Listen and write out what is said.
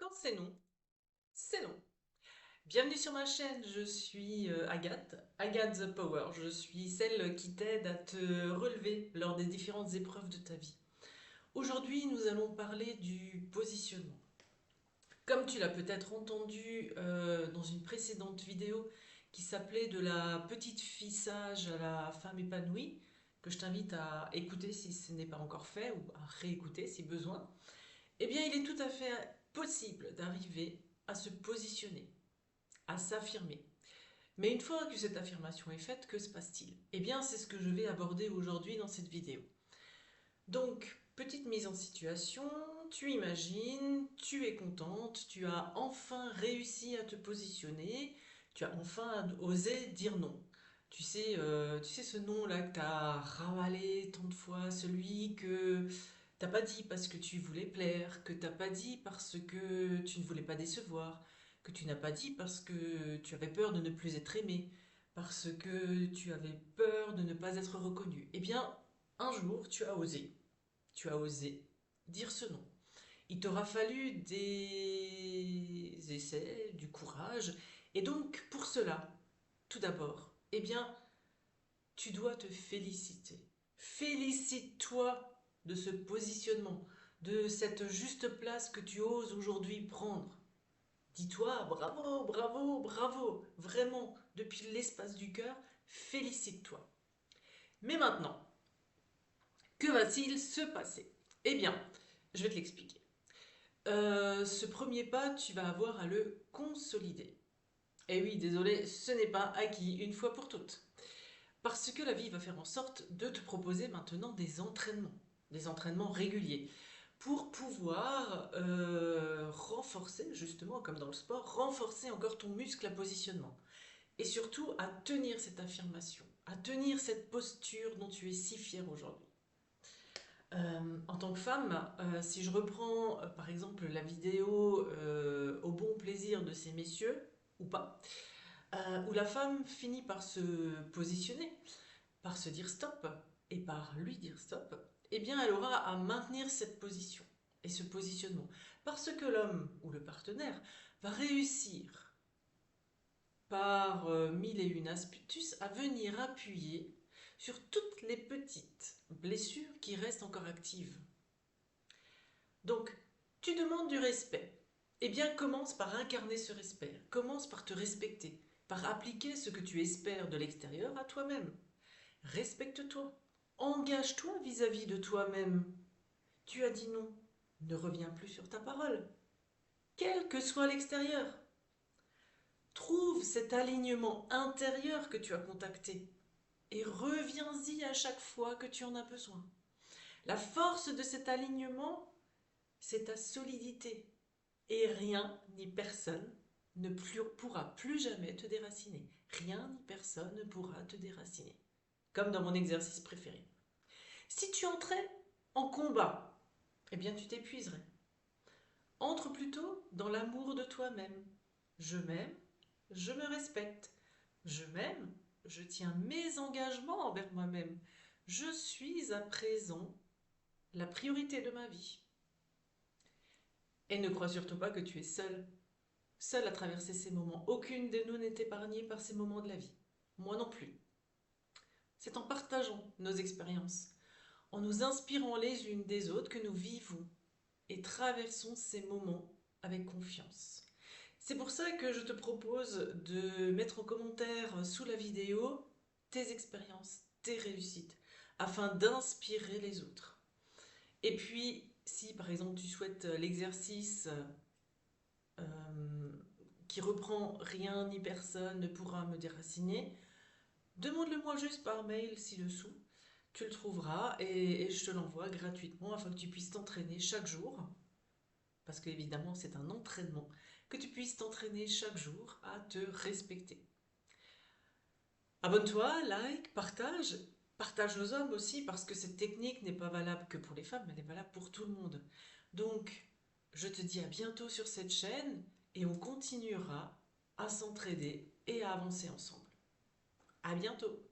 Quand c'est non, c'est non. Bienvenue sur ma chaîne, je suis Agathe, Agathe the Power. Je suis celle qui t'aide à te relever lors des différentes épreuves de ta vie. Aujourd'hui, nous allons parler du positionnement. Comme tu l'as peut-être entendu dans une précédente vidéo qui s'appelait De la petite fille sage à la femme épanouie, que je t'invite à écouter si ce n'est pas encore fait ou à réécouter si besoin, eh bien il est tout à fait possible d'arriver à se positionner, à s'affirmer. Mais une fois que cette affirmation est faite, que se passe-t-il? Eh bien, c'est ce que je vais aborder aujourd'hui dans cette vidéo. Donc, petite mise en situation, tu imagines, tu es contente, tu as enfin réussi à te positionner, tu as enfin osé dire non. Tu sais ce non-là que tu as ravalé tant de fois, celui que t'as pas dit parce que tu voulais plaire, que t'as pas dit parce que tu ne voulais pas décevoir, que tu n'as pas dit parce que tu avais peur de ne plus être aimé, parce que tu avais peur de ne pas être reconnu. Eh bien, un jour, tu as osé dire ce non. Il t'aura fallu des essais, du courage, et donc pour cela, tout d'abord, eh bien, tu dois te féliciter. Félicite-toi de ce positionnement, de cette juste place que tu oses aujourd'hui prendre. Dis-toi bravo, bravo, bravo, vraiment, depuis l'espace du cœur, félicite-toi. Mais maintenant, que va-t-il se passer? Eh bien, je vais te l'expliquer. Ce premier pas, tu vas avoir à le consolider. Et oui, désolé, ce n'est pas acquis une fois pour toutes. Parce que la vie va faire en sorte de te proposer maintenant des entraînements réguliers, pour pouvoir renforcer, justement comme dans le sport, renforcer encore ton muscle à positionnement. Et surtout à tenir cette affirmation, à tenir cette posture dont tu es si fière aujourd'hui. En tant que femme, si je reprends par exemple la vidéo Au bon plaisir de ces messieurs, ou pas, où la femme finit par se positionner, par se dire stop et par lui dire stop, eh bien elle aura à maintenir cette position et ce positionnement. Parce que l'homme ou le partenaire va réussir par mille et une astuces à venir appuyer sur toutes les petites blessures qui restent encore actives. Donc, tu demandes du respect. Eh bien, commence par incarner ce respect. Commence par te respecter, par appliquer ce que tu espères de l'extérieur à toi-même. Respecte-toi. Engage-toi vis-à-vis de toi-même. Tu as dit non. Ne reviens plus sur ta parole. Quel que soit l'extérieur. Trouve cet alignement intérieur que tu as contacté et reviens-y à chaque fois que tu en as besoin. La force de cet alignement, c'est ta solidité. Et rien ni personne ne pourra plus jamais te déraciner. Rien ni personne ne pourra te déraciner. Comme dans mon exercice préféré. Si tu entrais en combat, eh bien tu t'épuiserais. Entre plutôt dans l'amour de toi-même. Je m'aime, je me respecte. Je m'aime, je tiens mes engagements envers moi-même. Je suis à présent la priorité de ma vie. Et ne crois surtout pas que tu es seule, seule à traverser ces moments. Aucune de nous n'est épargnée par ces moments de la vie. Moi non plus. C'est en partageant nos expériences, en nous inspirant les unes des autres que nous vivons et traversons ces moments avec confiance. C'est pour ça que je te propose de mettre en commentaire sous la vidéo tes expériences, tes réussites, afin d'inspirer les autres. Et puis, si par exemple tu souhaites l'exercice qui reprend rien ni personne ne pourra me déraciner, demande-le-moi juste par mail ci-dessous. Tu le trouveras et je te l'envoie gratuitement afin que tu puisses t'entraîner chaque jour, parce qu'évidemment c'est un entraînement, que tu puisses t'entraîner chaque jour à te respecter. Abonne-toi, like, partage. Partage aux hommes aussi, parce que cette technique n'est pas valable que pour les femmes, elle est valable pour tout le monde. Donc, je te dis à bientôt sur cette chaîne et on continuera à s'entraider et à avancer ensemble. À bientôt!